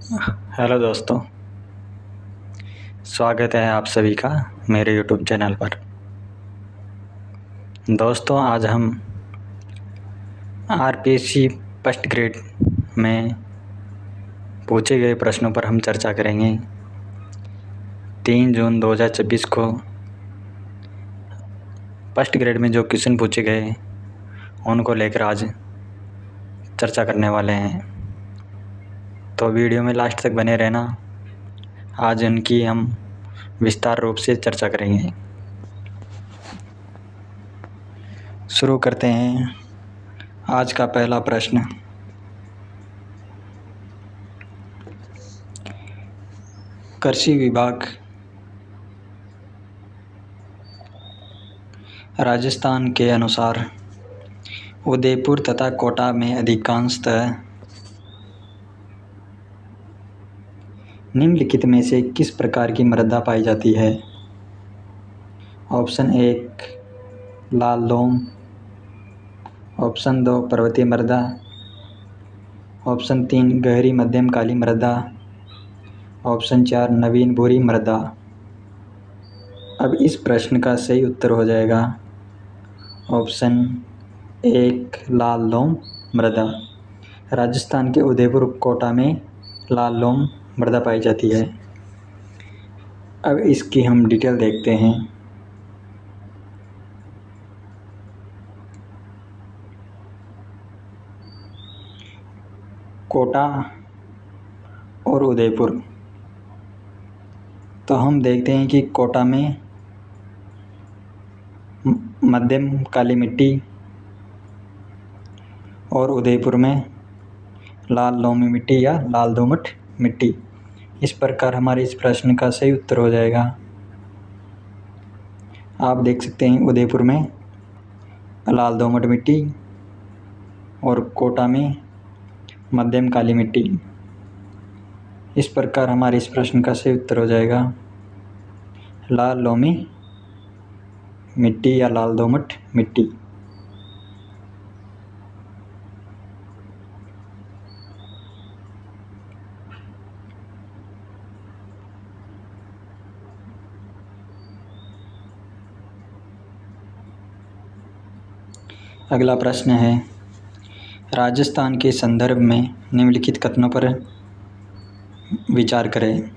Hello दोस्तों, स्वागत है आप सभी का मेरे यूट्यूब चैनल पर। दोस्तों, आज हम आरपीएससी फर्स्ट ग्रेड में पूछे गए प्रश्नों पर हम चर्चा करेंगे। 3 जून 2026 को फर्स्ट ग्रेड में जो क्वेश्चन पूछे गए उनको लेकर आज चर्चा करने वाले हैं, तो वीडियो में लास्ट तक बने रहना। आज इनकी हम विस्तार रूप से चर्चा करेंगे। शुरू करते हैं। आज का पहला प्रश्न, कृषि विभाग राजस्थान के अनुसार उदयपुर तथा कोटा में अधिकांशतः निम्नलिखित में से किस प्रकार की मृदा पाई जाती है? ऑप्शन 1 लाल लोम, ऑप्शन 2 पर्वतीय मृदा, ऑप्शन 3 गहरी मध्यम काली मृदा, ऑप्शन 4 नवीन भूरी मृदा। अब इस प्रश्न का सही उत्तर हो जाएगा ऑप्शन 1 लाल लोम मृदा। राजस्थान के उदयपुर कोटा में लाल लोम मृदा पाई जाती है। अब इसकी हम डिटेल देखते हैं। कोटा और उदयपुर, तो हम देखते हैं कि कोटा में मध्यम काली मिट्टी और उदयपुर में लाल लोमी मिट्टी या लाल दोमट मिट्टी। इस प्रकार हमारे इस प्रश्न का सही उत्तर हो जाएगा। आप देख सकते हैं उदयपुर में लाल दोमट मिट्टी और कोटा में मध्यम काली मिट्टी। इस प्रकार हमारे इस प्रश्न का सही उत्तर हो जाएगा लाल लोमी मिट्टी या लाल दोमट मिट्टी। अगला प्रश्न है, राजस्थान के संदर्भ में निम्नलिखित कथनों पर विचार करें।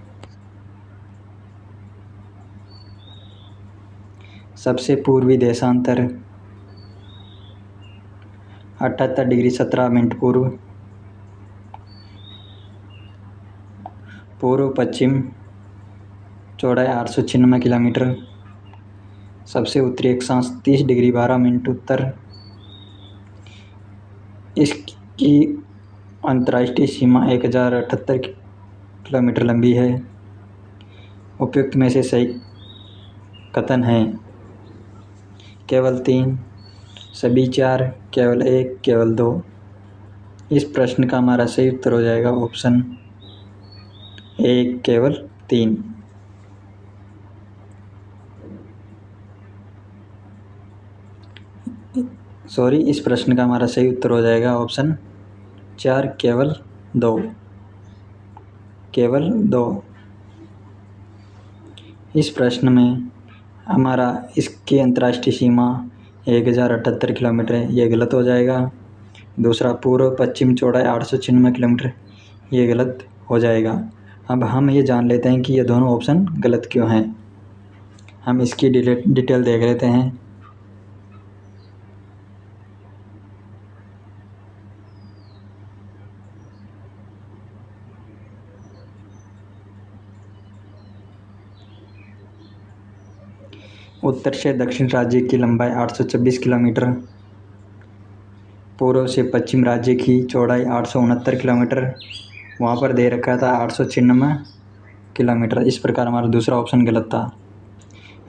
सबसे पूर्वी देशांतर 78 डिग्री 17 मिनट पूर्व, पूर्व पश्चिम चौड़ाई 896 किलोमीटर, सबसे उत्तरी अक्षांश 30 डिग्री 12 मिनट उत्तर। इसकी अंतर्राष्ट्रीय सीमा 1078 किलोमीटर लंबी है। उपयुक्त में से सही कथन है केवल 3, सभी 4, केवल 1, केवल 2। इस प्रश्न का हमारा सही उत्तर हो जाएगा ऑप्शन 1 केवल 3। इस प्रश्न का हमारा सही उत्तर हो जाएगा ऑप्शन 4 केवल 2, केवल 2। इस प्रश्न में हमारा इसकी अंतर्राष्ट्रीय सीमा 1078 किलोमीटर है, ये गलत हो जाएगा। दूसरा पूर्व पश्चिम चौड़ाई 896 किलोमीटर, ये गलत हो जाएगा। अब हम ये जान लेते हैं कि ये दोनों ऑप्शन गलत क्यों हैं। हम इसकी डिटेल देख लेते हैं। उत्तर से दक्षिण राज्य की लंबाई 826 किलोमीटर, पूर्व से पश्चिम राज्य की चौड़ाई 869 किलोमीटर, वहाँ पर दे रखा था 896 किलोमीटर। इस प्रकार हमारा दूसरा ऑप्शन गलत था।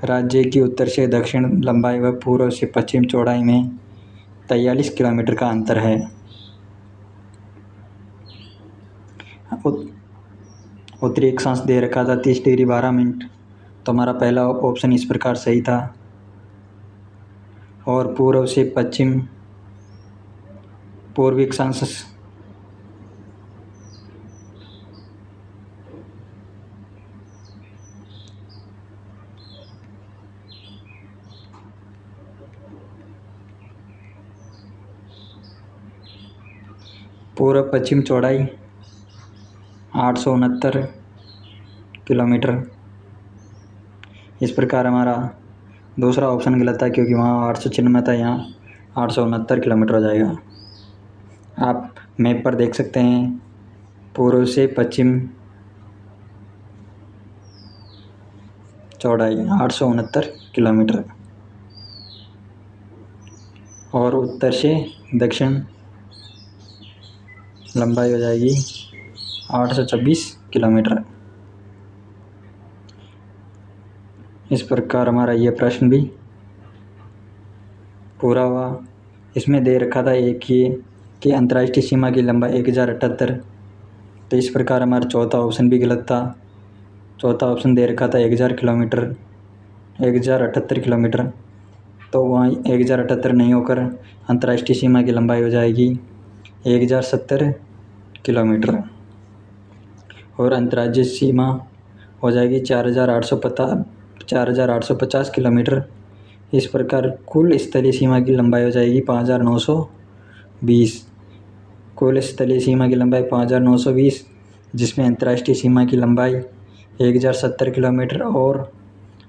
राज्य की उत्तर से दक्षिण लंबाई व पूर्व से पश्चिम चौड़ाई में 43 किलोमीटर का अंतर है। उत्तरी अक्षांश दे रखा था 30 डिग्री 12 मिनट, तो हमारा पहला ऑप्शन इस प्रकार सही था। और पूर्व से पश्चिम पूर्वी अक्षांश पूर्व पश्चिम चौड़ाई 869 किलोमीटर। इस प्रकार हमारा दूसरा ऑप्शन गलत था, क्योंकि वहाँ 896 था, यहाँ 869 किलोमीटर हो जाएगा। आप मैप पर देख सकते हैं, पूर्व से पश्चिम चौड़ाई 869 किलोमीटर और उत्तर से दक्षिण लंबाई हो जाएगी 826 किलोमीटर। इस प्रकार हमारा ये प्रश्न भी पूरा हुआ। इसमें दे रखा था एक ये कि अंतर्राष्ट्रीय सीमा की लंबाई 1078, तो इस प्रकार हमारा चौथा ऑप्शन भी गलत था। चौथा ऑप्शन दे रखा था 1000 किलोमीटर, 1078 किलोमीटर, तो वहाँ 1078 नहीं होकर अंतर्राष्ट्रीय सीमा की लंबाई हो जाएगी 1070 किलोमीटर और अंतर्राज्यीय सीमा हो जाएगी 4850 किलोमीटर। इस प्रकार कुल स्थलीय सीमा की लंबाई हो जाएगी 5920। कुल स्थलीय सीमा की लंबाई 5920, जिसमें अंतर्राष्ट्रीय सीमा की लंबाई 1070 किलोमीटर और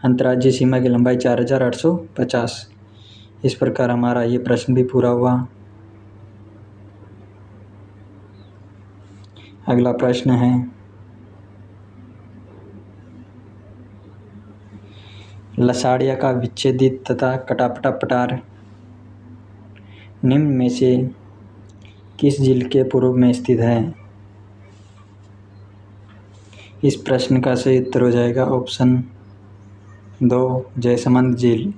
अंतर्राज्यीय सीमा की लंबाई 4850। इस प्रकार हमारा ये प्रश्न भी पूरा हुआ। अगला प्रश्न है, लसाड़िया का विच्छेदित तथा कटापटा पठार निम्न में से किस झील के पूर्व में स्थित है? इस प्रश्न का सही उत्तर हो जाएगा ऑप्शन 2, जयसमंद झील।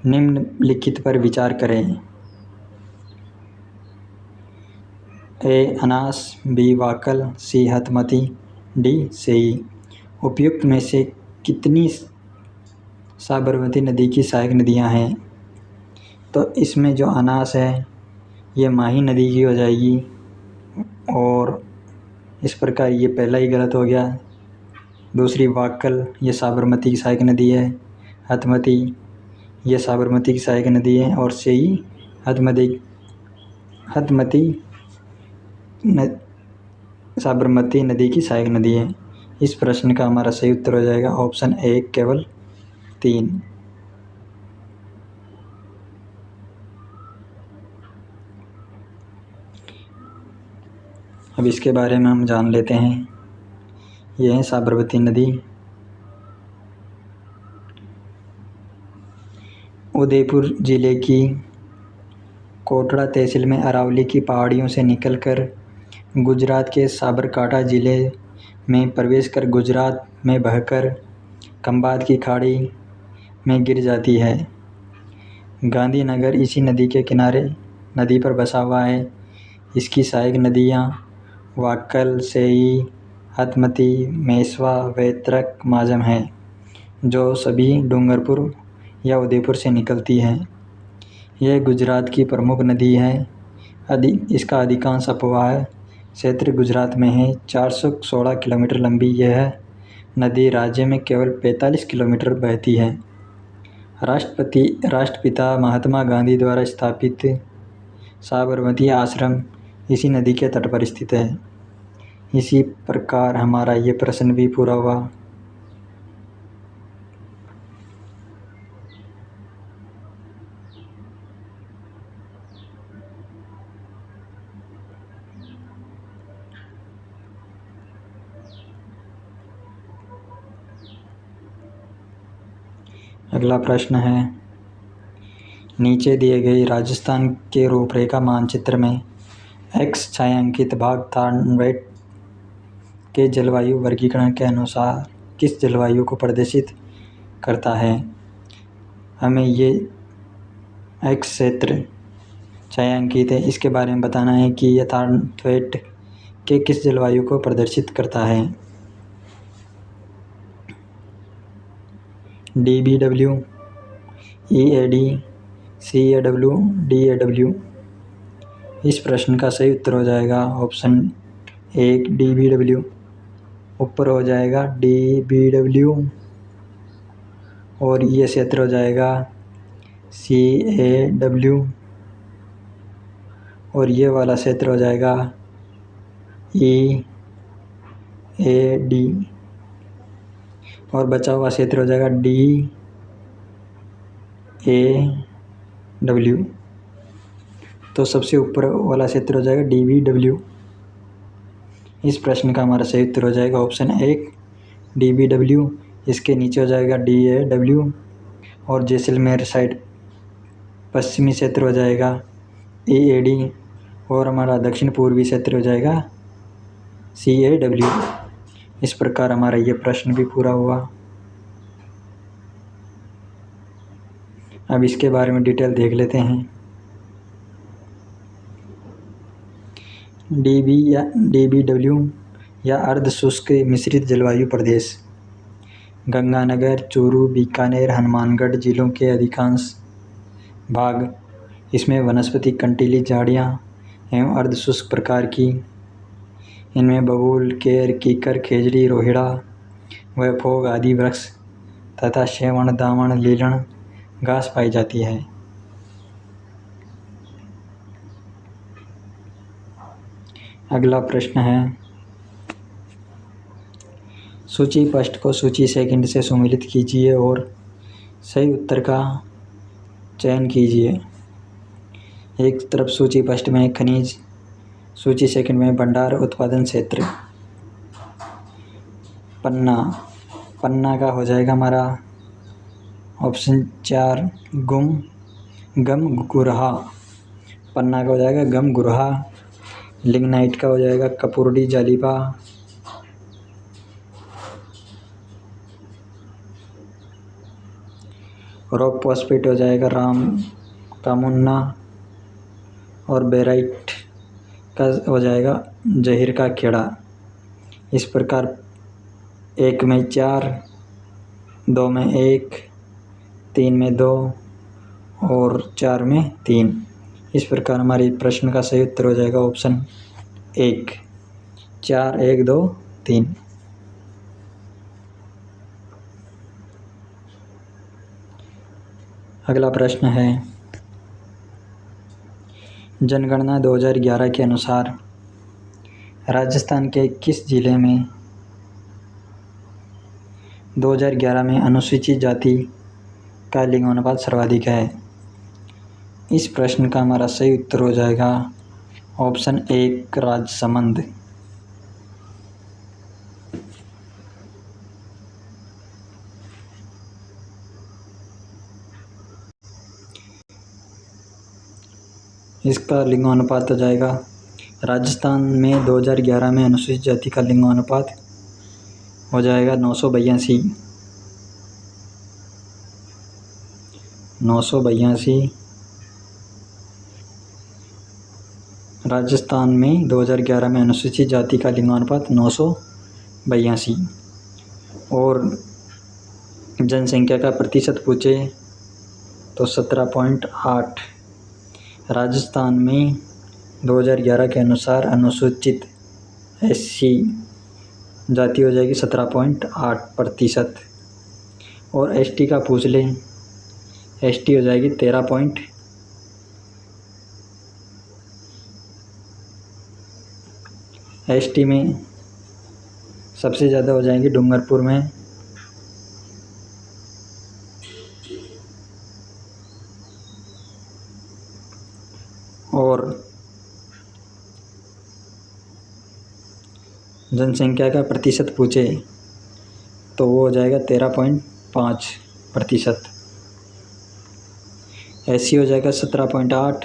निम्नलिखित पर विचार करें। ए अनास, बी वाकल, सी हथमती, डी सेई। उपयुक्त में से कितनी साबरमती नदी की सहायक नदियां हैं? तो इसमें जो अनास है ये माही नदी की हो जाएगी और इस प्रकार ये पहला ही गलत हो गया। दूसरी वाकल ये साबरमती की सहायक नदी है, हथमती ये साबरमती की सहायक नदी है और सेई हथमती साबरमती नदी की सहायक नदी है। इस प्रश्न का हमारा सही उत्तर हो जाएगा ऑप्शन 1, केवल 3। अब इसके बारे में हम जान लेते हैं। यह है साबरमती नदी। उदयपुर जिले की कोटड़ा तहसील में अरावली की पहाड़ियों से निकलकर गुजरात के साबरकांठा जिले में प्रवेश कर गुजरात में बहकर खंबात की खाड़ी में गिर जाती है। गांधीनगर इसी नदी के किनारे नदी पर बसा हुआ है। इसकी सहायक नदियाँ वाकल, सेई, हथमती, मेसवा, वैतरक, माजम हैं, जो सभी डूंगरपुर या उदयपुर से निकलती हैं। यह गुजरात की प्रमुख नदी है। इसका अधिकांश अपवाह क्षेत्र गुजरात में है। 416 किलोमीटर लंबी यह नदी राज्य में केवल 45 किलोमीटर बहती है। राष्ट्रपिता महात्मा गांधी द्वारा स्थापित साबरमती आश्रम इसी नदी के तट पर स्थित है। इसी प्रकार हमारा ये प्रश्न भी पूरा हुआ। अगला प्रश्न है, नीचे दिए गए राजस्थान के रूपरेखा मानचित्र में एक्स छायांकित भाग थानवेट के जलवायु वर्गीकरण के अनुसार किस जलवायु को प्रदर्शित करता है? हमें ये एक्स क्षेत्र छायांकित है, इसके बारे में बताना है कि यह थानवेट के किस जलवायु को प्रदर्शित करता है। DBW, EAD, CAW, DAW। इस प्रश्न का सही उत्तर हो जाएगा ऑप्शन 1, DBW। ऊपर हो जाएगा DBW और ये क्षेत्र हो जाएगा CAW, और ये वाला क्षेत्र हो जाएगा EAD, और बचा हुआ क्षेत्र हो जाएगा DAW। तो सबसे ऊपर वाला क्षेत्र हो जाएगा DBW। इस प्रश्न का हमारा सही उत्तर हो जाएगा ऑप्शन 1 DBW। इसके नीचे हो जाएगा DAW, और जैसलमेर साइड पश्चिमी क्षेत्र हो जाएगा EAD, और हमारा दक्षिण पूर्वी क्षेत्र हो जाएगा CAW। इस प्रकार हमारा ये प्रश्न भी पूरा हुआ। अब इसके बारे में डिटेल देख लेते हैं। DBW या अर्ध शुष्क मिश्रित जलवायु प्रदेश गंगानगर, चूरू, बीकानेर, हनुमानगढ़ जिलों के अधिकांश भाग। इसमें वनस्पति कंटीली झाड़ियाँ एवं अर्ध शुष्क प्रकार की, इनमें बबूल, केर, कीकर, खेजड़ी, रोहिड़ा व फोग आदि वृक्ष तथा सेवण, दावण, लीलण घास पाई जाती है। अगला प्रश्न है, सूची पृष्ठ को सूची सेकंड से सम्मिलित कीजिए और सही उत्तर का चयन कीजिए। एक तरफ सूची पृष्ठ में खनिज, सूची सेकंड में भंडार उत्पादन क्षेत्र। पन्ना का हो जाएगा हमारा ऑप्शन 4 गम गुरहा। पन्ना का हो जाएगा गम गुरहा। लिग्नाइट का हो जाएगा कपूर्डी जालिबा। रॉक फॉस्फेट हो जाएगा राम का मुन्ना, और बेराइट का हो जाएगा जहीर का खेड़ा। इस प्रकार 1 में 4, 2 में 1, 3 में 2 और 4 में 3। इस प्रकार हमारे प्रश्न का सही उत्तर हो जाएगा ऑप्शन 1 4 1 2 3। अगला प्रश्न है, जनगणना 2011 के अनुसार राजस्थान के किस जिले में 2011 में अनुसूचित जाति का लिंगानुपात सर्वाधिक है? इस प्रश्न का हमारा सही उत्तर हो जाएगा ऑप्शन 1 राजसमंद। इसका लिंगानुपात हो जाएगा, राजस्थान में 2011 में अनुसूचित जाति का लिंगानुपात हो जाएगा 982। राजस्थान में 2011 में अनुसूचित जाति का लिंगानुपात 982। और जनसंख्या का प्रतिशत पूछे तो 17.8। राजस्थान में 2011 के अनुसार अनुसूचित SC जाति हो जाएगी 17.8%, और ST का पूछ लें, ST हो जाएगी 13। ST में सबसे ज़्यादा हो जाएंगी डूंगरपुर में, और जनसंख्या का प्रतिशत पूछे तो वो हो जाएगा 13.5%। SC हो जाएगा 17.8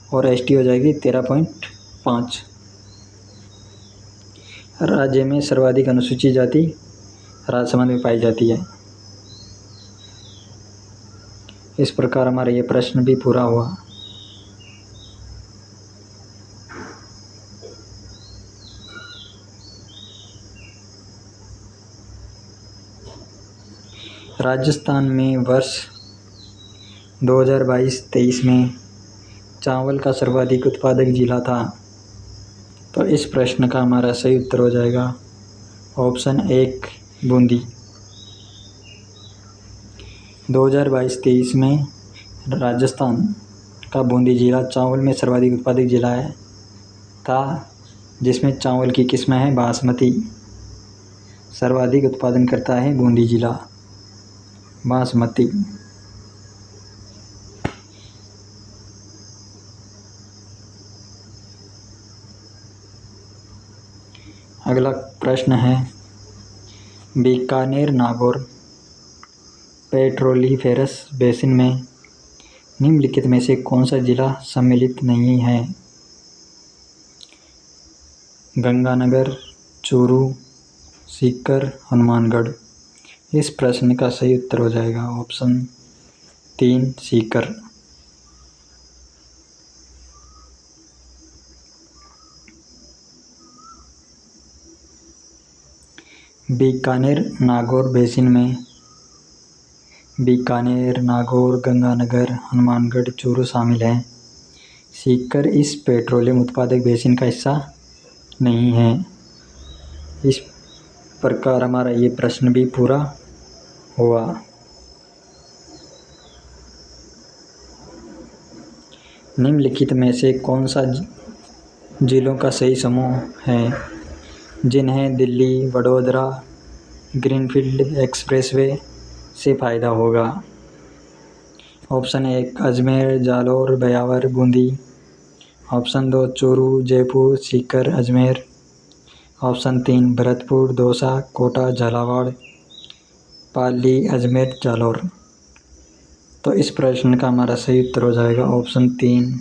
और ST हो जाएगी 13.5। राज्य में सर्वाधिक अनुसूचित जाति राजसमंद में पाई जाती है। इस प्रकार हमारा ये प्रश्न भी पूरा हुआ। राजस्थान में वर्ष 2022-23 में चावल का सर्वाधिक उत्पादक जिला था। तो इस प्रश्न का हमारा सही उत्तर हो जाएगा ऑप्शन 1 बूंदी। 2022-23 में राजस्थान का बूंदी जिला चावल में सर्वाधिक उत्पादक जिला है था, जिसमें चावल की किस्में हैं बासमती। सर्वाधिक उत्पादन करता है बूंदी जिला बासमती। अगला प्रश्न है, बीकानेर नागौर पेट्रोलिफेरस बेसिन में निम्नलिखित में से कौन सा जिला सम्मिलित नहीं है? गंगानगर, चूरू, सीकर, हनुमानगढ़। इस प्रश्न का सही उत्तर हो जाएगा ऑप्शन 3 सीकर। बीकानेर नागौर बेसिन में बीकानेर, नागौर, गंगानगर, हनुमानगढ़, चूरू शामिल हैं। सीकर इस पेट्रोलियम उत्पादक बेसिन का हिस्सा नहीं है। इस प्रकार हमारा ये प्रश्न भी पूरा हुआ। निम्नलिखित में से कौन सा जिलों का सही समूह है जिन्हें दिल्ली वडोदरा ग्रीनफील्ड एक्सप्रेसवे से फ़ायदा होगा? Option 1 Ajmer, Jalore, Beawar, Bundi. Option 2 Churu, Jaipur, Sikar, Ajmer. Option 3 Bharatpur, Dausa, Kota, Jhalawar, Pali, Ajmer, Jalore. तो इस प्रश्न का हमारा सही उत्तर हो जाएगा ऑप्शन 3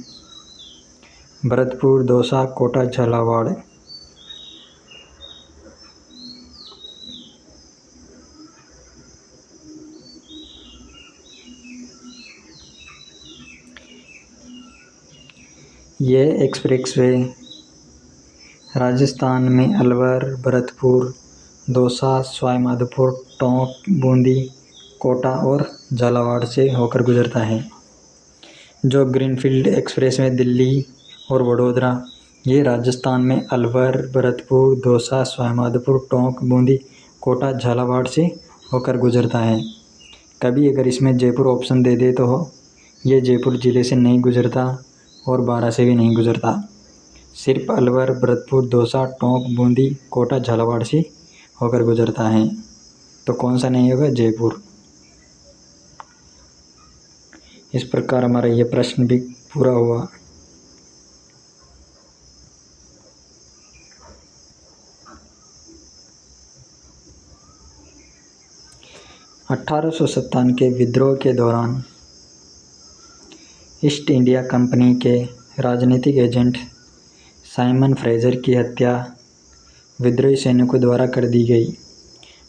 भरतपुर, दौसा, कोटा, झालावाड़। ये एक्सप्रेसवे राजस्थान में अलवर, भरतपुर, दौसा, सवाईमाधोपुर, टोंक, बूंदी, कोटा और झालावाड़ से होकर गुजरता है। जो ग्रीनफील्ड एक्सप्रेसवे दिल्ली और वडोदरा, ये राजस्थान में अलवर, भरतपुर, दौसा, सवाईमाधोपुर, टोंक, बूंदी, कोटा, झालावाड़ से होकर गुजरता है। कभी अगर इसमें जयपुर ऑप्शन दे दे तो ये जयपुर ज़िले से नहीं गुजरता और बारां से भी नहीं गुजरता। सिर्फ अलवर, भरतपुर, दौसा, टोंक, बूंदी, कोटा, झालावाड़ से होकर गुजरता है। तो कौन सा नहीं होगा? जयपुर। इस प्रकार हमारा ये प्रश्न भी पूरा हुआ। (1857) के विद्रोह के दौरान ईस्ट इंडिया कंपनी के राजनीतिक एजेंट साइमन फ्रेजर की हत्या विद्रोही सैनिकों द्वारा कर दी गई।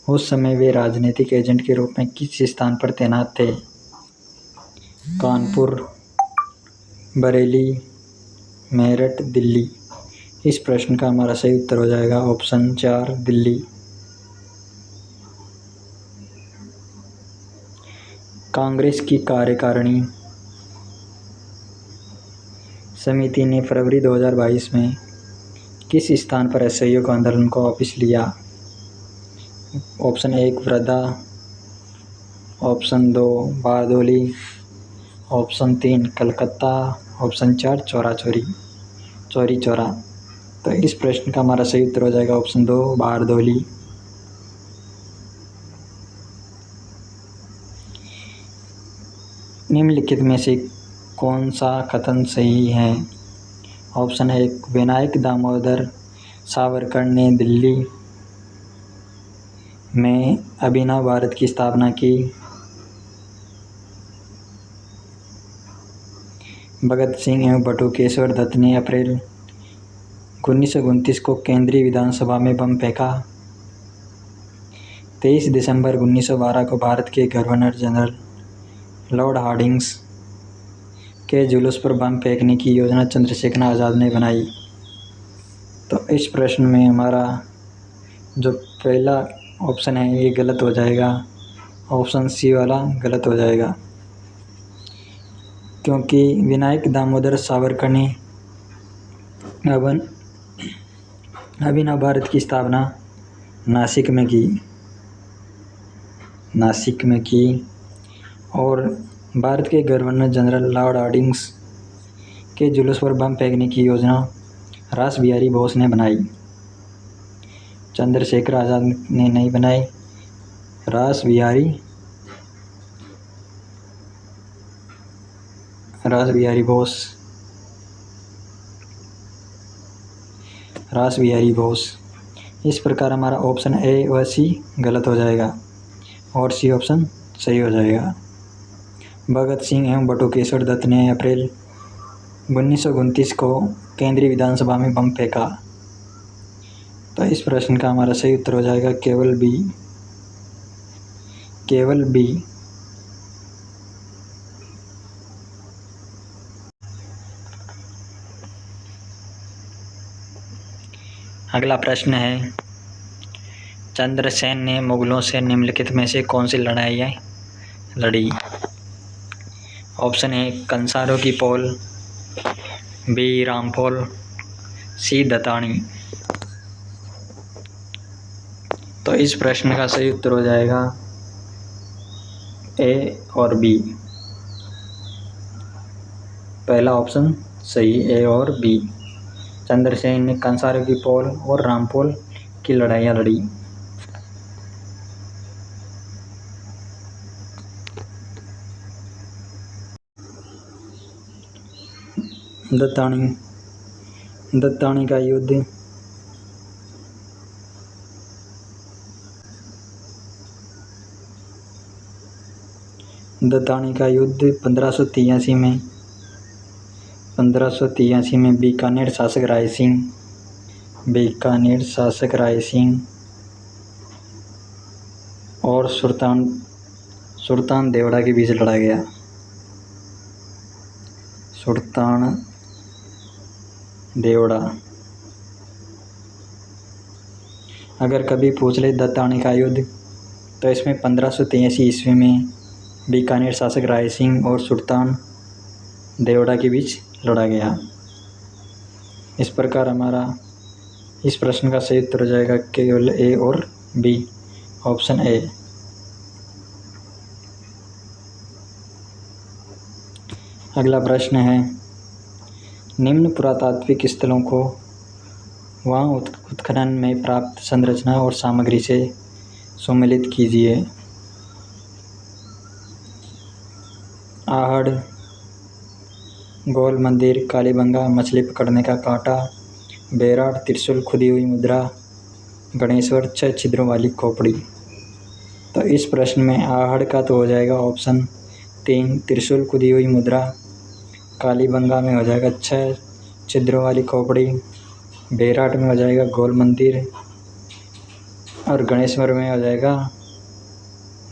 उस समय वे राजनीतिक एजेंट के रूप में किस स्थान पर तैनात थे? कानपुर, बरेली, मेरठ, दिल्ली। इस प्रश्न का हमारा सही उत्तर हो जाएगा ऑप्शन 4 दिल्ली। कांग्रेस की कार्यकारिणी समिति ने फरवरी 2022 में किस स्थान पर असहयोग आंदोलन को वापस लिया? Option 1 Wardha, option 2 Bardoli, option 3 Calcutta, option 4 Chauri Chaura. तो इस प्रश्न का हमारा सही उत्तर हो जाएगा ऑप्शन 2 बारदोली। निम्नलिखित में से कौन सा कथन सही है? ऑप्शन 1 विनायक दामोदर सावरकर ने दिल्ली में अभिनव भारत की स्थापना की। भगत सिंह एवं बटुकेश्वर दत्त ने अप्रैल 1929 को केंद्रीय विधानसभा में बम फेंका। 23 दिसंबर 1912 को भारत के गवर्नर जनरल लॉर्ड हार्डिंग्स के जुलूस पर बम फेंकने की योजना चंद्रशेखर आज़ाद ने बनाई। तो इस प्रश्न में हमारा जो पहला ऑप्शन है ये गलत हो जाएगा, ऑप्शन सी वाला गलत हो जाएगा, क्योंकि विनायक दामोदर सावरकर ने अभिनव भारत की स्थापना नासिक में की और भारत के गवर्नर जनरल लॉर्ड हार्डिंग्स के जुलूस पर बम फेंकने की योजना रास बिहारी बोस ने बनाई। चंद्रशेखर आज़ाद ने नहीं बनाई, रास बिहारी बोस। इस प्रकार हमारा ऑप्शन ए व सी गलत हो जाएगा और सी ऑप्शन सही हो जाएगा। भगत सिंह एवं बटुकेश्वर दत्त ने अप्रैल 1929 को केंद्रीय विधानसभा में बम फेंका। तो इस प्रश्न का हमारा सही उत्तर हो जाएगा केवल बी। अगला प्रश्न है, चंद्रसेन ने मुगलों से निम्नलिखित में से कौन सी लड़ाइयाँ लड़ी? ऑप्शन ए कंसारों की पोल, बी रामपोल, सी दतानी। तो इस प्रश्न का सही उत्तर हो जाएगा ए और बी। पहला ऑप्शन सही, ए और बी। चंद्रसेन ने कंसारों की पोल और रामपोल की लड़ाइयाँ लड़ी। दत्तानी का युद्ध दत्तानी का युद्ध 1583 में बीकानेर शासक राय सिंह और सुल्तान देवड़ा के बीच लड़ा गया। सुल्तान देवड़ा। अगर कभी पूछ ले दत्तानी का युद्ध, तो इसमें 1583 ईस्वी में बीकानेर शासक राय सिंह और सुल्तान देवड़ा के बीच लड़ा गया। इस प्रकार हमारा इस प्रश्न का सही उत्तर हो जाएगा केवल ए और बी, ऑप्शन ए। अगला प्रश्न है, निम्न पुरातात्विक स्थलों को वहाँ उत्खनन में प्राप्त संरचना और सामग्री से सम्मिलित कीजिए। आहड़, गोल मंदिर, कालीबंगा, मछली पकड़ने का कांटा, बेराट, त्रिशूल, खुदी हुई मुद्रा, गणेश्वर, 6 छिद्रों वाली खोपड़ी। तो इस प्रश्न में आहड़ का तो हो जाएगा ऑप्शन 3 त्रिशूल, खुदी हुई मुद्रा। कालीबंगा में हो जाएगा 6 छिद्रों वाली खोपड़ी। बेराट में हो जाएगा गोल मंदिर और गणेश्वर में हो जाएगा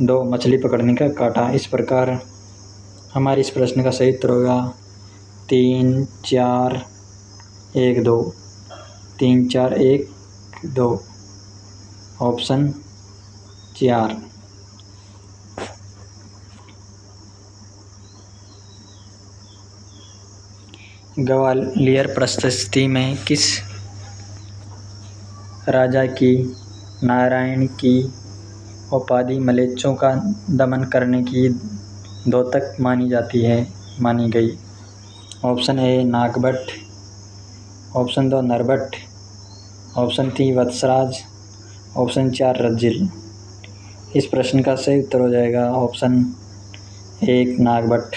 2 मछली पकड़ने का कांटा। इस प्रकार हमारे इस प्रश्न का सही उत्तर होगा 3, 4, 1, 2। 3, 4, 1, 2, ऑप्शन 4। ग्वालियर प्रशस्ति में किस राजा की नारायण की उपाधि मलेच्छों का दमन करने की द्योतक मानी गई? Option A Nagabhata, option 2 Narabhata, option 3 Vatsaraja, option 4 Rajjil. इस प्रश्न का सही उत्तर हो जाएगा ऑप्शन 1 नागभट्ट।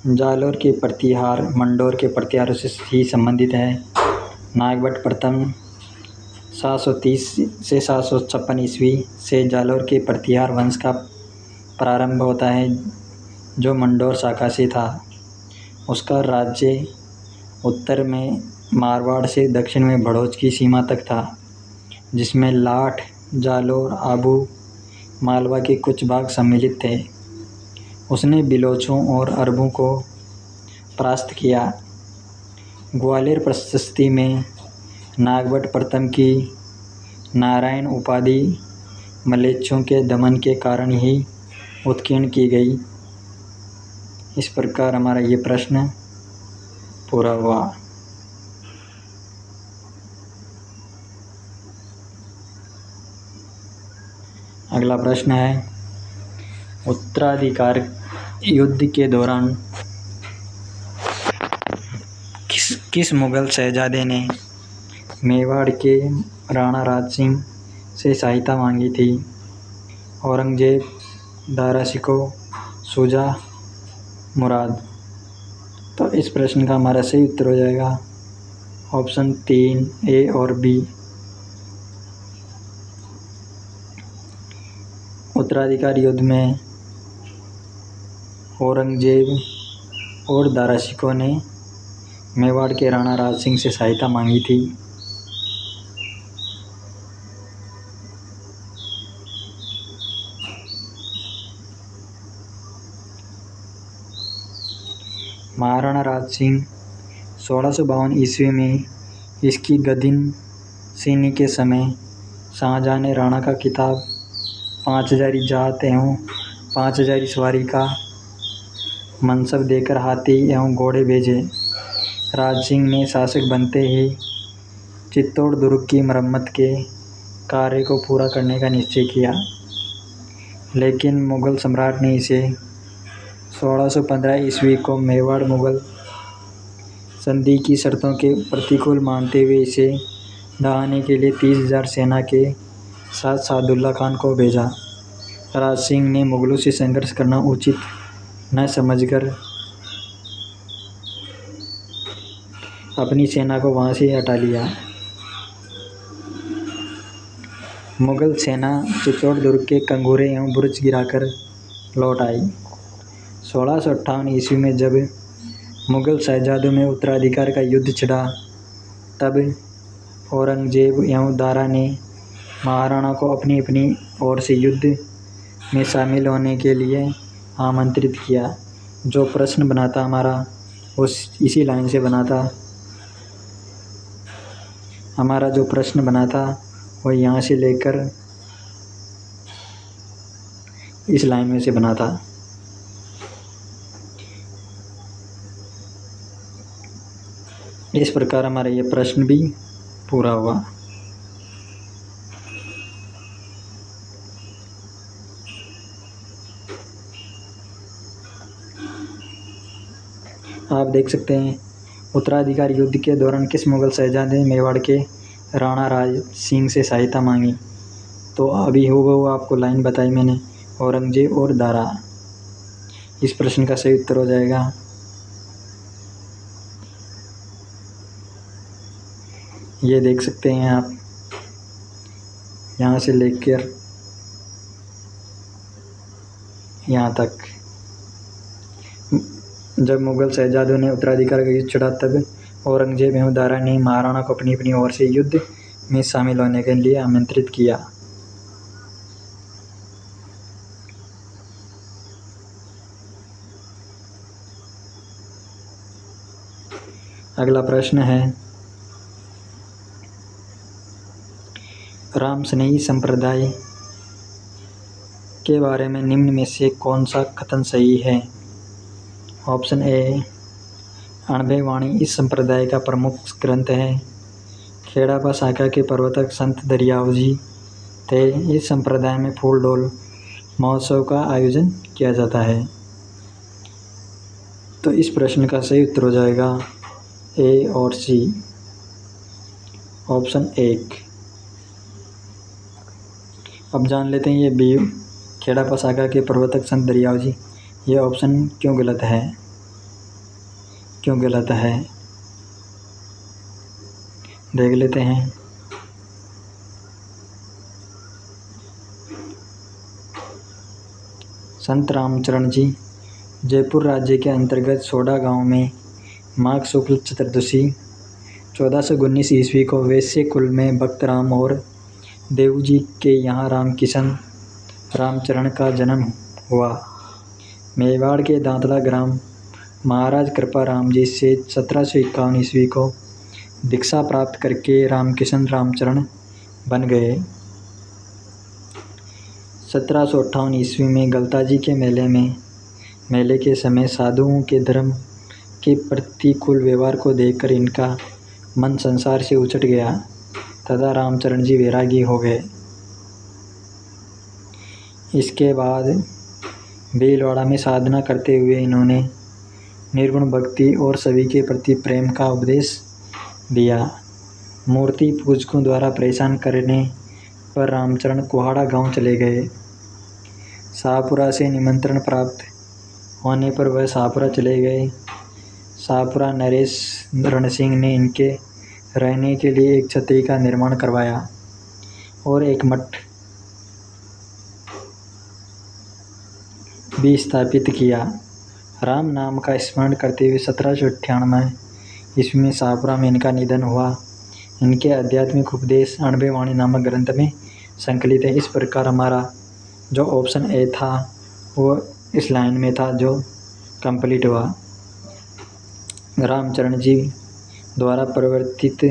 जालोर के प्रतिहार मंडोर के प्रतिहारों से ही संबंधित है। नागभट्ट प्रथम 730 से 756 ईस्वी से जालोर के प्रतिहार वंश का प्रारंभ होता है, जो मंडोर शाखा से था। उसका राज्य उत्तर में मारवाड़ से दक्षिण में भड़ोच की सीमा तक था, जिसमें लाठ, जालोर, आबू, मालवा के कुछ भाग सम्मिलित थे। उसने बिलोचों और अरबों को परास्त किया। ग्वालियर प्रशस्ति में नागभट्ट प्रथम की नारायण उपाधि म्लेच्छों के दमन के कारण ही उत्कीर्ण की गई। इस प्रकार हमारा ये प्रश्न पूरा हुआ। अगला प्रश्न है, उत्तराधिकार युद्ध के दौरान किस मुगल शहजादे ने मेवाड़ के राणा राज सिंह से सहायता मांगी थी? औरंगजेब, दारा शिकोह, शुजा, मुराद। तो इस प्रश्न का हमारा सही उत्तर हो जाएगा ऑप्शन 3 ए और बी। उत्तराधिकार युद्ध में औरंगजेब और दारा शिकोह ने मेवाड़ के राणा राज सिंह से सहायता मांगी थी। महाराणा राज सिंह 1652 ईस्वी में इसकी गद्दिनशीनी के समय शाहजहाँ ने राणा का खिताब 5000 जात एवं 5000 सवारी का मनसब देकर हाथी एवं घोड़े भेजे। राज सिंह ने शासक बनते ही चित्तौड़ दुर्ग की मरम्मत के कार्य को पूरा करने का निश्चय किया, लेकिन मुगल सम्राट ने इसे 1615 ईस्वी को मेवाड़ मुगल संधि की शर्तों के प्रतिकूल मानते हुए इसे ढहाने के लिए 30,000 सेना के साथ सादुल्ला खान को भेजा। राज सिंह ने मुगलों से संघर्ष करना उचित न समझकर अपनी सेना को वहां से हटा लिया। मुगल सेना चित्तौड़ दुर्ग के कंगूरे एवं बुर्ज गिराकर लौट आई। 1658 ईस्वी में जब मुगल शहजादों में उत्तराधिकार का युद्ध छिड़ा, तब औरंगजेब एवं दारा ने महाराणा को अपनी अपनी ओर से युद्ध में शामिल होने के लिए आमंत्रित किया। जो प्रश्न बना था हमारा उस इसी लाइन से बना था। हमारा जो प्रश्न बना था वो यहाँ से लेकर इस लाइन में से बना था। इस प्रकार हमारा ये प्रश्न भी पूरा हुआ। आप देख सकते हैं, उत्तराधिकार युद्ध के दौरान किस मुगल शहजादे ने मेवाड़ के राणा राज सिंह से सहायता मांगी? तो अभी वो आपको लाइन बताई मैंने, औरंगजेब और दारा। इस प्रश्न का सही उत्तर हो जाएगा ये देख सकते हैं आप, यहाँ से लेकर यहाँ तक। जब मुगल शहजादों ने उत्तराधिकार का युद्ध छिड़ा, तब औरंगजेब एवं दारा ने महाराणा को अपनी अपनी ओर से युद्ध में शामिल होने के लिए आमंत्रित किया। अगला प्रश्न है, राम स्नेही संप्रदाय के बारे में निम्न में से कौन सा कथन सही है? ऑप्शन ए, अणभय वाणी इस संप्रदाय का प्रमुख ग्रंथ है। खेड़ापा शाखा के प्रवर्तक संत दरियाव जी थे। इस संप्रदाय में फूल डोल महोत्सव का आयोजन किया जाता है। तो इस प्रश्न का सही उत्तर हो जाएगा ए और सी, ऑप्शन 1। अब जान लेते हैं ये बी, खेड़ापा शाखा के प्रवर्तक संत दरियाव जी, ये ऑप्शन क्यों गलत है? क्यों गलत है देख लेते हैं। संत रामचरण जी जयपुर राज्य के अंतर्गत सोडा गांव में माघ शुक्ल चतुर्दशी 1419 ईस्वी को वैश्य कुल में भक्त राम और देव जी के यहाँ रामकिशन रामचरण का जन्म हुआ। मेवाड़ के दांतला ग्राम महाराज कृपा राम जी से 1751 ईस्वी को दीक्षा प्राप्त करके रामकिशन रामचरण बन गए। 1758 ईस्वी में गलताजी के मेले के समय साधुओं के धर्म के प्रतिकूल व्यवहार को देखकर इनका मन संसार से उचट गया तथा रामचरण जी वैरागी हो गए। इसके बाद भीलवाड़ा में साधना करते हुए इन्होंने निर्गुण भक्ति और सभी के प्रति प्रेम का उपदेश दिया। मूर्ति पूजकों द्वारा परेशान करने पर रामचरण कुहाड़ा गांव चले गए। शाहपुरा से निमंत्रण प्राप्त होने पर वह शाहपुरा चले गए। शाहपुरा नरेश रणसिंह ने इनके रहने के लिए एक छतरी का निर्माण करवाया और एक मठ भी स्थापित किया। राम नाम का स्मरण करते हुए 1798 ईस्वी में शाहपुरा में इनका निधन हुआ। इनके आध्यात्मिक उपदेश 98 वाणी नामक ग्रंथ में संकलित है। इस प्रकार हमारा जो ऑप्शन ए था वो इस लाइन में था जो कंप्लीट हुआ। रामचरण जी द्वारा प्रवर्तित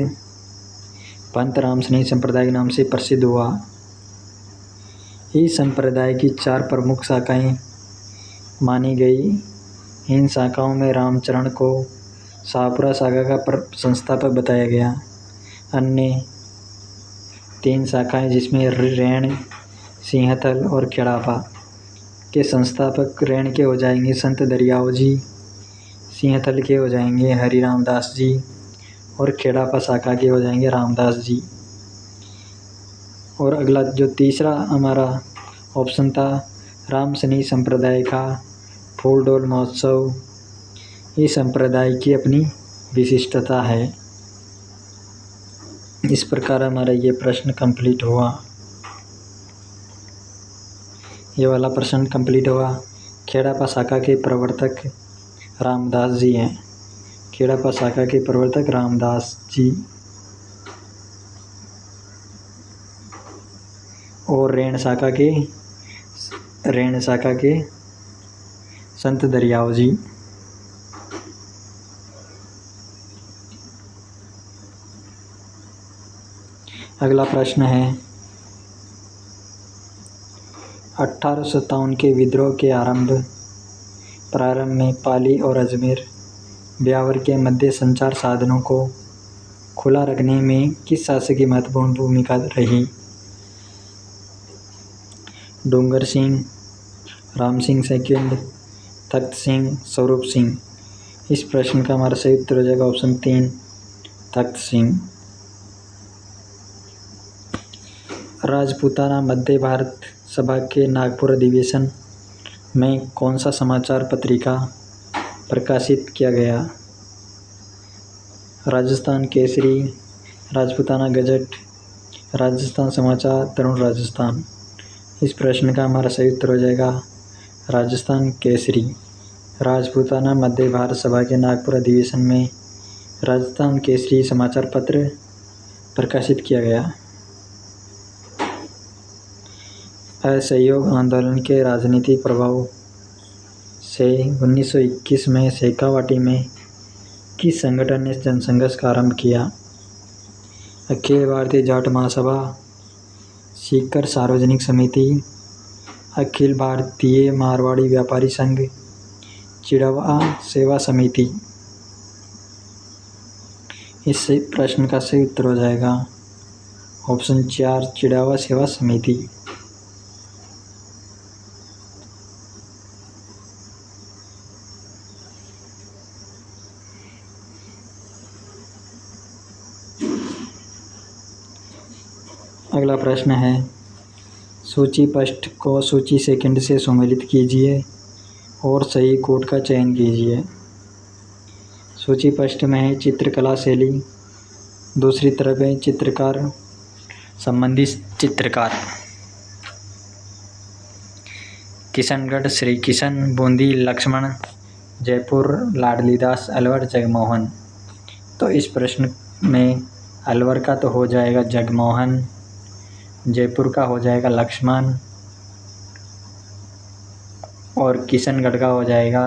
पंथ रामसनेही संप्रदाय के नाम से प्रसिद्ध हुआ। इस संप्रदाय की 4 प्रमुख शाखाएं मानी गई। इन शाखाओं में रामचरण को शाहपुरा शाखा का संस्थापक बताया गया। अन्य 3 शाखाएं जिसमें रेण, सिंहथल और खेड़ापा के संस्थापक रेण के हो जाएंगे संत दरियाव जी, सिंहथल के हो जाएंगे हरि रामदास जी और खेड़ापा शाखा के हो जाएंगे रामदास जी। और अगला जो तीसरा हमारा ऑप्शन था रामसनेही संप्रदाय का फूलडोल महोत्सव, इस संप्रदाय की अपनी विशिष्टता है। इस प्रकार हमारा ये प्रश्न कंप्लीट हुआ। ये वाला प्रश्न कंप्लीट हुआ। खेड़ापा शाखा के प्रवर्तक रामदास जी हैं। खेड़ापा शाखा के प्रवर्तक रामदास जी और रेण शाखा के संत दरियाव जी। अगला प्रश्न है 1857 के विद्रोह के प्रारंभ में पाली और अजमेर ब्यावर के मध्य संचार साधनों को खुला रखने में किस शासक की महत्वपूर्ण भूमिका रही? डूंगर सिंह, राम सिंह सेकंड, तख्त सिंह, स्वरूप सिंह। इस प्रश्न का हमारा सही उत्तर हो जाएगा ऑप्शन 3 तख्त सिंह। राजपूताना मध्य भारत सभा के नागपुर अधिवेशन में कौन सा समाचार पत्रिका प्रकाशित किया गया? राजस्थान केसरी, राजपूताना गजट, राजस्थान समाचार, तरुण राजस्थान। इस प्रश्न का हमारा सही उत्तर हो जाएगा राजस्थान केसरी। राजपूताना मध्य भारत सभा के नागपुर अधिवेशन में राजस्थान केसरी समाचार पत्र प्रकाशित किया गया। असहयोग आंदोलन के राजनीतिक प्रभाव से 1921 में शेखावाटी में किस संगठन ने जनसंघर्ष का आरंभ किया? अखिल भारतीय जाट महासभा, सीकर सार्वजनिक समिति, अखिल भारतीय मारवाड़ी व्यापारी संघ, चिड़वा सेवा समिति। इस प्रश्न का सही उत्तर हो जाएगा ऑप्शन 4 चिड़वा सेवा समिति। अगला प्रश्न है सूची पृष्ठ को सूची सेकंड से सम्मिलित कीजिए और सही कोड का चयन कीजिए। सूची पृष्ठ में है चित्रकला शैली, दूसरी तरफ है चित्रकार संबंधित चित्रकार। किशनगढ़ श्री किशन, बूंदी लक्ष्मण, जयपुर लाडलीदास, अलवर जगमोहन। तो इस प्रश्न में अलवर का तो हो जाएगा जगमोहन, जयपुर का हो जाएगा लक्ष्मण और किशनगढ़ का हो जाएगा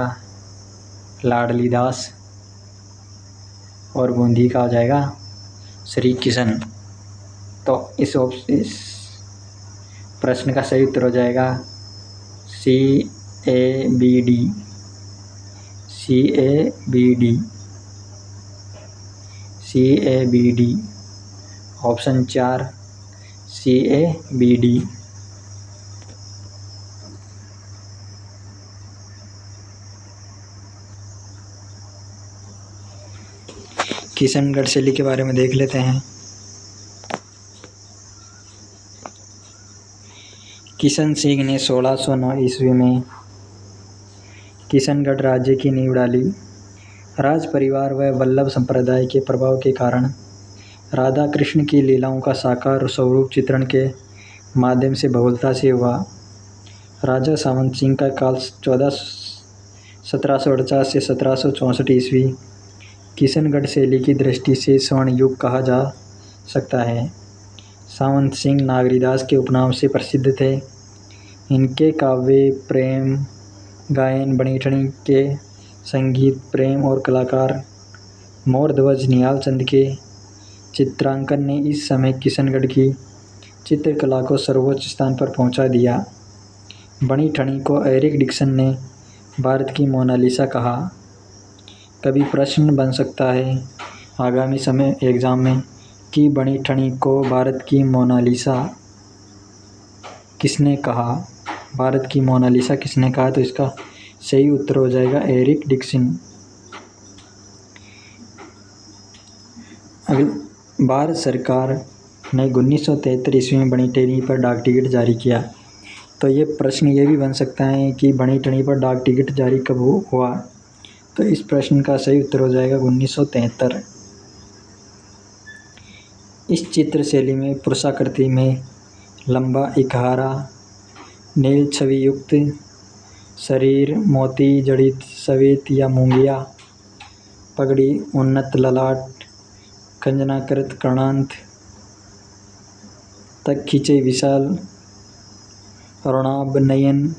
लाडलीदास और बूंदी का हो जाएगा श्री किशन। तो इस प्रश्न का सही उत्तर हो जाएगा CABD। Option 4 CABD। किशनगढ़ शैली के बारे में देख लेते हैं। किशन सिंह ने 1609 ईस्वी में किशनगढ़ राज्य की नींव डाली। राज परिवार व वल्लभ संप्रदाय के प्रभाव के कारण राधा कृष्ण की लीलाओं का साकार स्वरूप चित्रण के माध्यम से बहुलता से हुआ। राजा सावंत सिंह का काल 1748 से 1764 ईस्वी किशनगढ़ शैली की दृष्टि से स्वर्ण युग कहा जा सकता है। सावंत सिंह नागरीदास के उपनाम से प्रसिद्ध थे। इनके काव्य, प्रेम गायन, बणिठनी के संगीत, प्रेम और कलाकार मोरध्वज निहाल चंद के चित्रांकन ने इस समय किशनगढ़ की चित्रकला को सर्वोच्च स्थान पर पहुंचा दिया। बणिठनी को एरिक डिक्सन ने भारत की मोनालिसा कहा। कभी प्रश्न बन सकता है आगामी समय एग्ज़ाम में कि बणिठनी को भारत की मोनालिसा किसने कहा। भारत की मोनालिसा किसने कहा, तो इसका सही उत्तर हो जाएगा एरिक डिक्सन। भारत सरकार ने 1973 ईस्वी में बणिठनी पर डाक टिकट जारी किया। तो ये प्रश्न ये भी बन सकता है कि बणिठनी पर डाक टिकट जारी कब हुआ, तो इस प्रश्न का सही उत्तर हो जाएगा 1973। इस चित्र शैली में पुरुषाकृति में लंबा, इकहारा, नील छवि युक्त शरीर, मोती जड़ित सफेद या मूंगिया पगड़ी, उन्नत ललाट, खंजनाकृत कर्णांत तक खींचे विशाल अरुणाभ नयन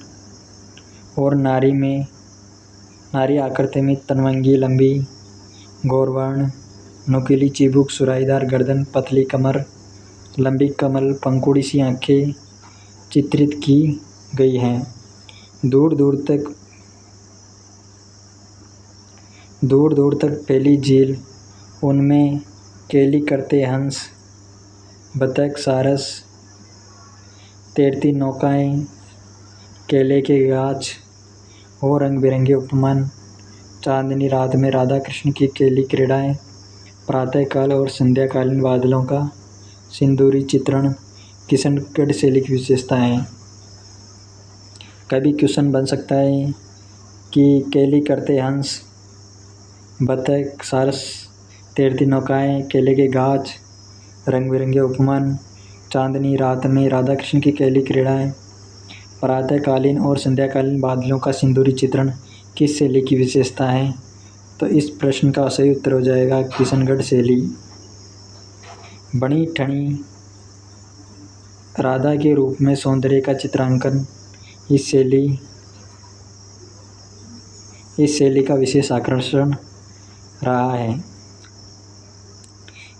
और नारी आकृति में तनवंगी लंबी, गौरवर्ण, नुकीली चिबुक, सुराहीदार गर्दन, पतली कमर, लंबी कमल पंखुड़ी सी आँखें चित्रित की गई हैं। दूर दूर तक फैली झील, उनमें केली करते हंस, बतख, सारस, तैरती नौकाएं, केले के गाछ और रंग बिरंगे उपमान, चांदनी रात में राधा कृष्ण की केली क्रीड़ाएं, प्रातःकाल और संध्याकालीन बादलों का सिंदूरी चित्रण किशनगढ़ शैली की विशेषताएं हैं। कभी क्वेश्चन बन सकता है कि केली करते हंस, बतख, सारस, तैरती नौकाएं, केले के गाछ, रंग बिरंगे उपमान, चांदनी रात में राधा कृष्ण की केली क्रीड़ाएं, प्रातःकालीन और संध्याकालीन बादलों का सिंदूरी चित्रण किस शैली की विशेषता है, तो इस प्रश्न का सही उत्तर हो जाएगा किशनगढ़ शैली। बणिठनी राधा के रूप में सौंदर्य का चित्रांकन इस शैली का विशेष आकर्षण रहा है।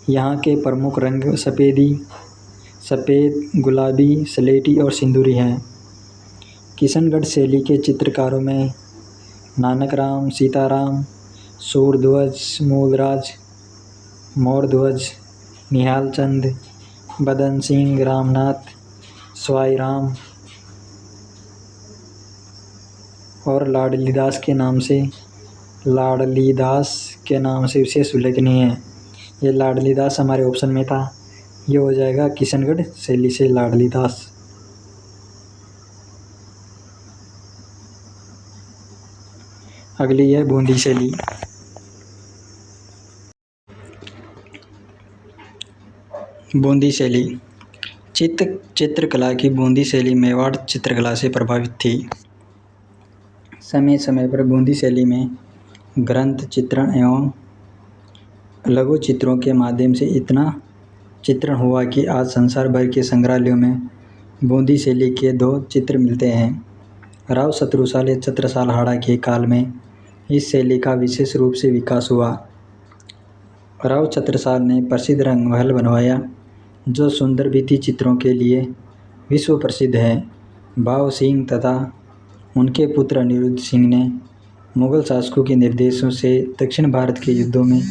यहाँ के प्रमुख रंग सफ़ेद, गुलाबी, स्लेटी और सिंदूरी हैं। किशनगढ़ शैली के चित्रकारों में नानक राम, सीताराम, सूरध्वज, मूलराज, मोरध्वज, निहाल चंद, बदन सिंह, रामनाथ, स्वाई राम और लाडलीदास के नाम से विशेष उल्लेखनीय है। ये लाडलीदास हमारे ऑप्शन में था, ये हो जाएगा किशनगढ़ शैली से लाडलीदास। अगली है बूंदी शैली। बूंदी शैली चित्रकला की बूंदी शैली मेवाड़ चित्रकला से प्रभावित थी। समय समय पर बूंदी शैली में ग्रंथ, चित्रण एवं लघु चित्रों के माध्यम से इतना चित्रण हुआ कि आज संसार भर के संग्रहालयों में बूंदी शैली के 2 चित्र मिलते हैं। राव छत्रसाल या छत्रसाल हाड़ा के काल में इस शैली का विशेष रूप से विकास हुआ। राव छत्रसाल ने प्रसिद्ध रंगमहल बनवाया, जो सुंदर भित्ति चित्रों के लिए विश्व प्रसिद्ध है। भाव सिंह तथा उनके पुत्र अनिरुद्ध सिंह ने मुगल शासकों के निर्देशों से दक्षिण भारत के युद्धों में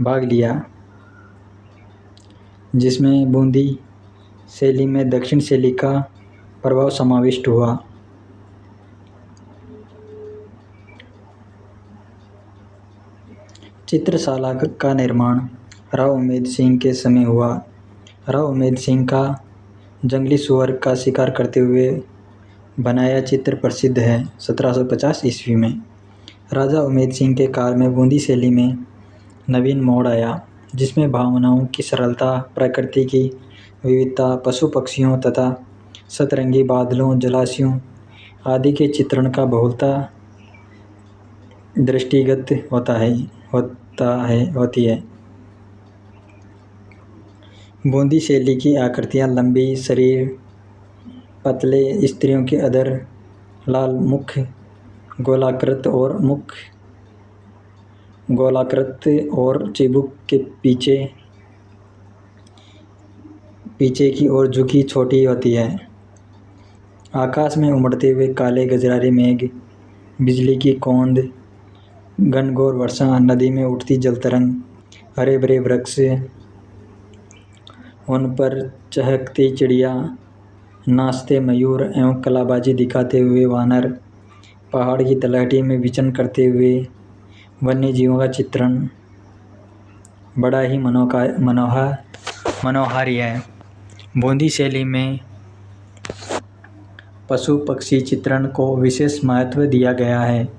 भाग लिया, जिसमें बूंदी शैली में दक्षिण शैली का प्रभाव समाविष्ट हुआ। चित्रशाला का निर्माण राव उमेद सिंह के समय हुआ। राव उमेद सिंह का जंगली सुअर का शिकार करते हुए बनाया चित्र प्रसिद्ध है। 1750 ईस्वी में राजा उमेद सिंह के काल में बूंदी शैली में नवीन मोड़ आया, जिसमें भावनाओं की सरलता, प्रकृति की विविधता, पशु पक्षियों तथा सतरंगी बादलों, जलाशयों आदि के चित्रण का बहुलता दृष्टिगत होती है। बूंदी शैली की आकृतियाँ लंबी शरीर, पतले स्त्रियों के अधर, लाल मुख, गोलाकृत और चिबुक के पीछे की ओर झुकी छोटी होती है। आकाश में उमड़ते हुए काले गजरारे मेघ, बिजली की कौंद, घनघोर वर्षा, नदी में उठती जलतरंग, हरे भरे वृक्ष, उन पर चहकती चिड़िया, नाचते मयूर एवं कलाबाजी दिखाते हुए वानर, पहाड़ की तलहटी में विचरण करते हुए वन्य जीवों का चित्रण बड़ा ही मनोहारी है। बूंदी शैली में पशु पक्षी चित्रण को विशेष महत्व दिया गया है।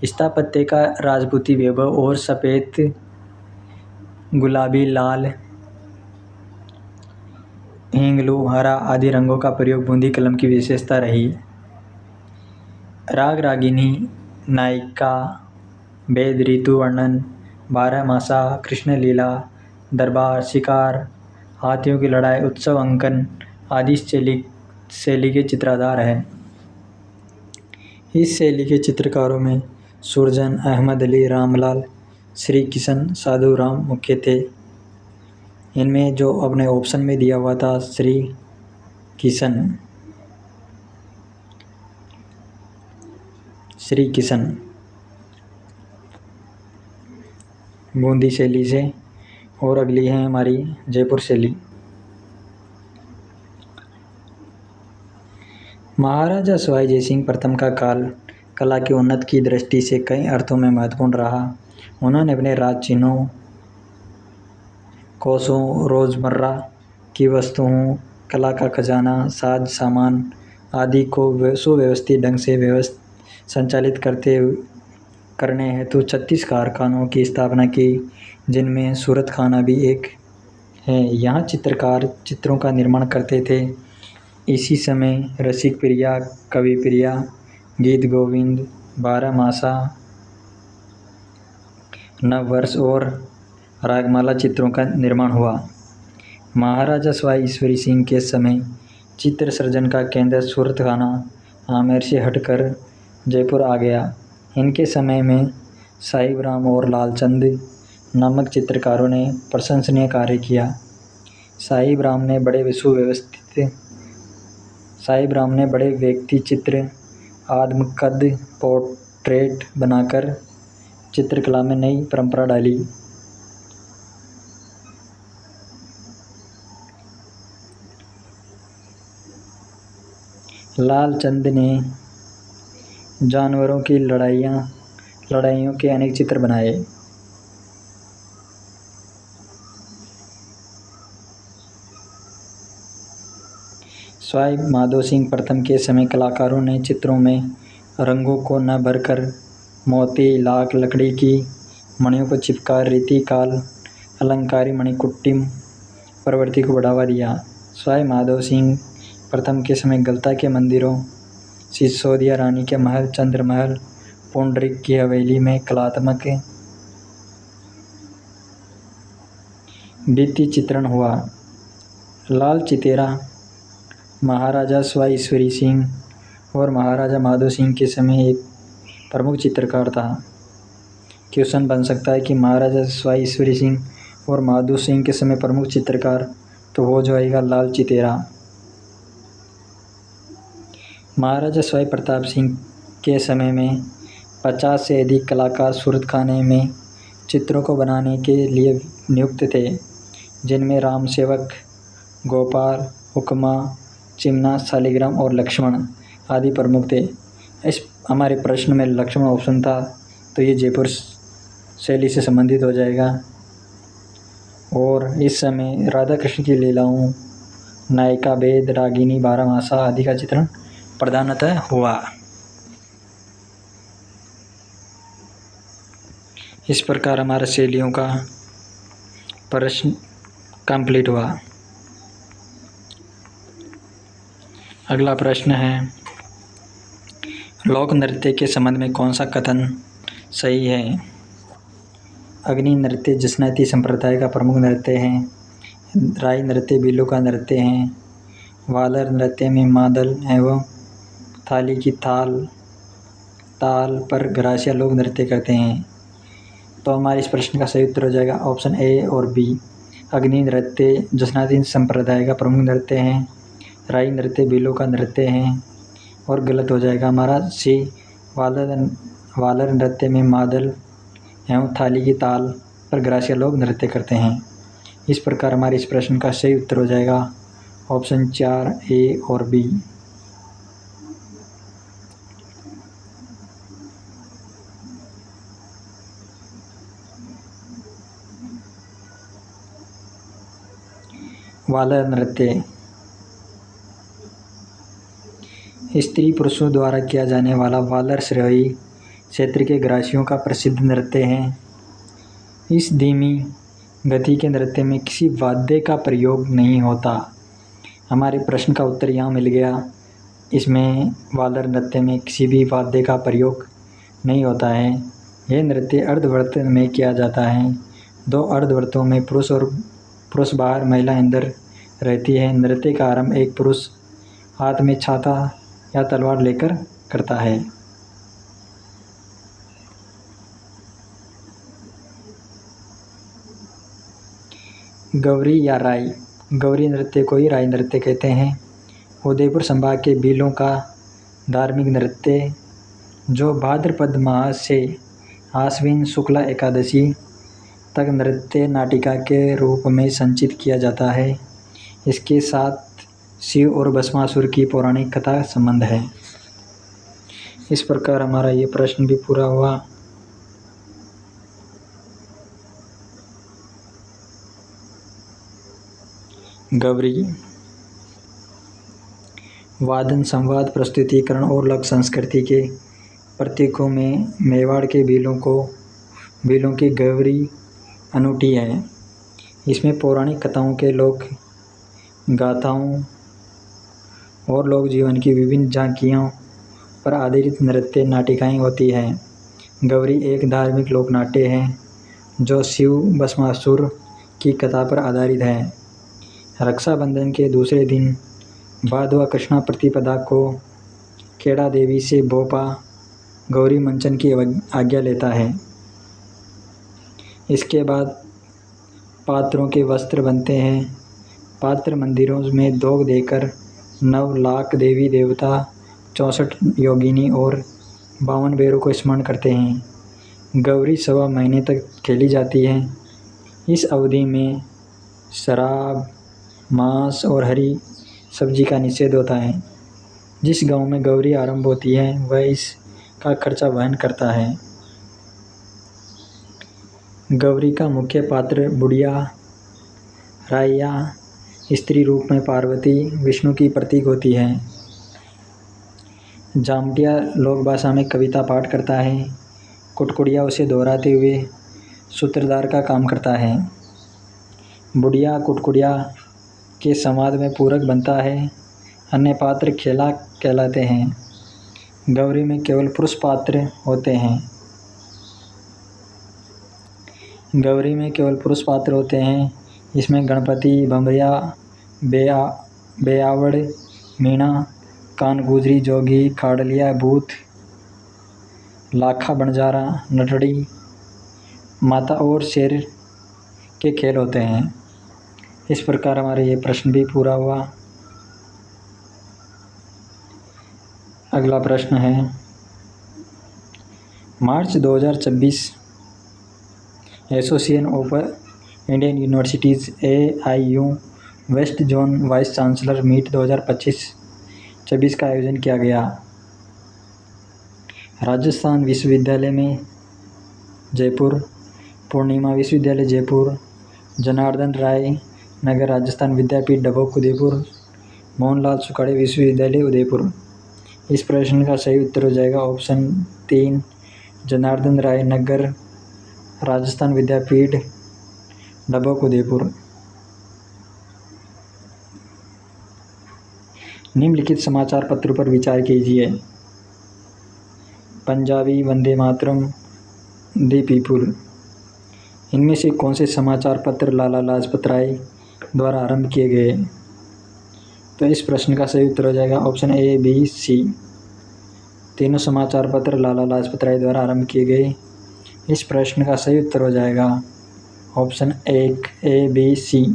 स्थापत्य का राजपूती वैभव और सफ़ेद, गुलाबी, लाल, हिंगलू, हरा आदि रंगों का प्रयोग बूंदी कलम की विशेषता रही। राग रागिनी, नायिका, वेद, ऋतु वर्णन, बारहमासा, कृष्ण लीला, दरबार, शिकार, हाथियों की लड़ाई, उत्सव अंकन आदि शैली के चित्राधार है। इस शैली के चित्रकारों में सुरजन, अहमद अली, रामलाल, श्री किशन, साधु राम मुख्य थे। इनमें जो अपने ऑप्शन में दिया हुआ था श्री किशन बूंदी शैली से। और अगली है हमारी जयपुर शैली। महाराजा सवाई जयसिंह प्रथम का काल कला की उन्नति की दृष्टि से कई अर्थों में महत्वपूर्ण रहा। उन्होंने अपने राज चिन्हों, कोषों, रोज़मर्रा की वस्तुओं, कला का खजाना, साज सामान आदि को सुव्यवस्थित ढंग से संचालित करने हेतु 36 कारखानों की स्थापना की, जिनमें सूरत खाना भी एक है। यहाँ चित्रकार चित्रों का निर्माण करते थे। इसी समय रसिक प्रिया, कवि प्रिया, गीत गोविंद, बारहमासा, नववर्ष और रागमाला चित्रों का निर्माण हुआ। महाराजा सवाई ईश्वरी सिंह के समय चित्र सृजन का केंद्र सूरत खाना आमेर से हटकर जयपुर आ गया। इनके समय में साहिब राम और लालचंद नामक चित्रकारों ने प्रशंसनीय कार्य किया। साहिब राम ने बड़े व्यक्ति चित्र, आदमकद पोर्ट्रेट बनाकर चित्रकला में नई परंपरा डाली। लालचंद ने जानवरों की लड़ाइयों के अनेक चित्र बनाए। सवाई माधो सिंह प्रथम के समय कलाकारों ने चित्रों में रंगों को न भरकर मोती, लाख, लकड़ी की मणियों को चिपका रीतिकाल अलंकारी मणिकुट्टिम प्रवृत्ति को बढ़ावा दिया। सवाई माधो सिंह प्रथम के समय गलता के मंदिरों, सिसोदिया रानी के महल, चंद्र महल, पुंडरीक की हवेली में कलात्मक भित्ति चित्रण हुआ। लाल चितेरा महाराजा सवाई ईश्वरी सिंह और महाराजा माधो सिंह के समय एक प्रमुख चित्रकार था। क्वेश्चन बन सकता है कि महाराजा सवाई ईश्वरी सिंह और माधो सिंह के समय प्रमुख चित्रकार तो वो जो आएगा लाल चितेरा। महाराजा सवाई प्रताप सिंह के समय में 50 से अधिक कलाकार सूरत खाने में चित्रों को बनाने के लिए नियुक्त थे, जिनमें राम सेवक, गोपाल, हुक्मा, चिमना, शालिग्राम और लक्ष्मण आदि प्रमुख थे। इस हमारे प्रश्न में लक्ष्मण ऑप्शन था, तो ये जयपुर शैली से संबंधित हो जाएगा। और इस समय राधा कृष्ण की लीलाओं, नायिका भेद, रागिनी, बारहमासा आदि का चित्रण प्रधानतः हुआ। इस प्रकार हमारा शैलियों का प्रश्न कंप्लीट हुआ। अगला प्रश्न है, लोक नृत्य के संबंध में कौन सा कथन सही है? अग्नि नृत्य जसनाती संप्रदाय का प्रमुख नृत्य है। राई नृत्य बीलों का नृत्य है। वालर नृत्य में मादल एवं थाली की ताल पर ग्रासिया लोग नृत्य करते हैं। तो हमारे इस प्रश्न का सही उत्तर हो जाएगा ऑप्शन ए और बी। अग्नि नृत्य जसनाती संप्रदाय का प्रमुख नृत्य है। राई नृत्य बीलों का नृत्य है। और गलत हो जाएगा हमारा सी, वालर नृत्य में मादल एवं थाली की ताल पर ग्रासिया लोग नृत्य करते हैं। इस प्रकार हमारे इस प्रश्न का सही उत्तर हो जाएगा ऑप्शन 4 ए और बी। वालर नृत्य स्त्री पुरुषों द्वारा किया जाने वाला वालर सिरोही क्षेत्र के ग्रासियों का प्रसिद्ध नृत्य है। इस धीमी गति के नृत्य में किसी वाद्य का प्रयोग नहीं होता। हमारे प्रश्न का उत्तर यहाँ मिल गया। इसमें वालर नृत्य में किसी भी वाद्य का प्रयोग नहीं होता है। यह नृत्य अर्धव्रत में किया जाता है। 2 अर्धव्रतों में पुरुष बाहर, महिला अंदर रहती है। नृत्य का आरंभ एक पुरुष हाथ में छाता या तलवार लेकर करता है। गौरी या राई। गौरी नृत्य को ही राई नृत्य कहते हैं। उदयपुर संभाग के बीलों का धार्मिक नृत्य जो भाद्रपद माह से आश्विन शुक्ला एकादशी तक नृत्य नाटिका के रूप में संचित किया जाता है। इसके साथ शिव और भस्मासुर की पौराणिक कथा संबंध है। इस प्रकार हमारा ये प्रश्न भी पूरा हुआ। गौरी वादन, संवाद, प्रस्तुतिकरण और लोक संस्कृति के प्रतीकों में मेवाड़ के बीलों की गौरी अनूठी है। इसमें पौराणिक कथाओं के लोक गाथाओं और लोक जीवन की विभिन्न झांकियों पर आधारित नृत्य नाटिकाएं होती हैं। गौरी एक धार्मिक लोक नाट्य है जो शिव भस्मासुर की कथा पर आधारित है। रक्षाबंधन के दूसरे दिन भादवा कृष्णा प्रतिपदा को खेड़ा देवी से भोपा गौरी मंचन की आज्ञा लेता है। इसके बाद पात्रों के वस्त्र बनते हैं। पात्र मंदिरों में दोग देकर 9 लाख देवी देवता, 64 योगिनी और 52 बेरों को स्मरण करते हैं। गौरी 1.25 महीने तक खेली जाती है। इस अवधि में शराब, मांस और हरी सब्जी का निषेध होता है। जिस गांव में गौरी आरंभ होती है वह इसका खर्चा वहन करता है। गौरी का मुख्य पात्र बुढ़िया, राइया स्त्री रूप में पार्वती विष्णु की प्रतीक होती है। जामटिया लोक भाषा में कविता पाठ करता है। कुटकुड़िया उसे दोहराते हुए सूत्रधार का काम करता है। बुढ़िया कुटकुड़िया के संवाद में पूरक बनता है। अन्य पात्र खेला कहलाते हैं। गौरी में केवल पुरुष पात्र होते हैं। गौरी में केवल पुरुष पात्र होते हैं। इसमें गणपति, भंवरिया, बेयावड़, मीणा, कानगुजरी, जोगी, खाड़लिया, भूत, लाखा, बंजारा, नटड़ी, माता और शेर के खेल होते हैं। इस प्रकार हमारा ये प्रश्न भी पूरा हुआ। अगला प्रश्न है, मार्च 2026 association of Indian universities AIU west zone vice chancellor meet 2025-26 का आयोजन किया गया। राजस्थान विश्वविद्यालय में जयपुर, पूर्णिमा विश्वविद्यालय जयपुर, जनार्दन राय नगर राजस्थान विद्यापीठ डबोक उदयपुर, मोहनलाल सुखाड़े विश्वविद्यालय उदयपुर। इस प्रश्न का सही उत्तर हो जाएगा ऑप्शन 3 जनार्दन राय नगर राजस्थान विद्यापीठ डबोक उदयपुर। निम्नलिखित समाचार पत्रों पर विचार कीजिए। Punjabi, Vande Mataram, the people. इनमें से कौन से समाचार पत्र लाला लाजपत राय द्वारा आरंभ किए गए? तो इस प्रश्न का सही उत्तर हो जाएगा ऑप्शन A, B, C। तीनों समाचार पत्र लाला लाजपत राय द्वारा आरंभ किए गए। इस प्रश्न का सही उत्तर हो जाएगा ऑप्शन 1 A, B, C।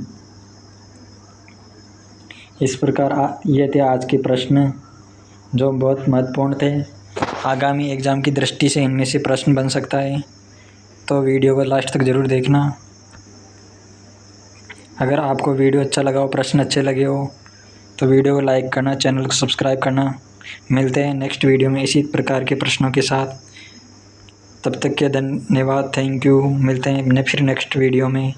इस प्रकार ये थे आज के प्रश्न जो बहुत महत्वपूर्ण थे। आगामी एग्ज़ाम की दृष्टि से इनमें से प्रश्न बन सकता है, तो वीडियो को लास्ट तक ज़रूर देखना। अगर आपको वीडियो अच्छा लगा हो, प्रश्न अच्छे लगे हो, तो वीडियो को लाइक करना, चैनल को सब्सक्राइब करना। मिलते हैं नेक्स्ट वीडियो में इसी प्रकार के प्रश्नों के साथ। तब तक के धन्यवाद, थैंक यू। मिलते हैं फिर नेक्स्ट वीडियो में।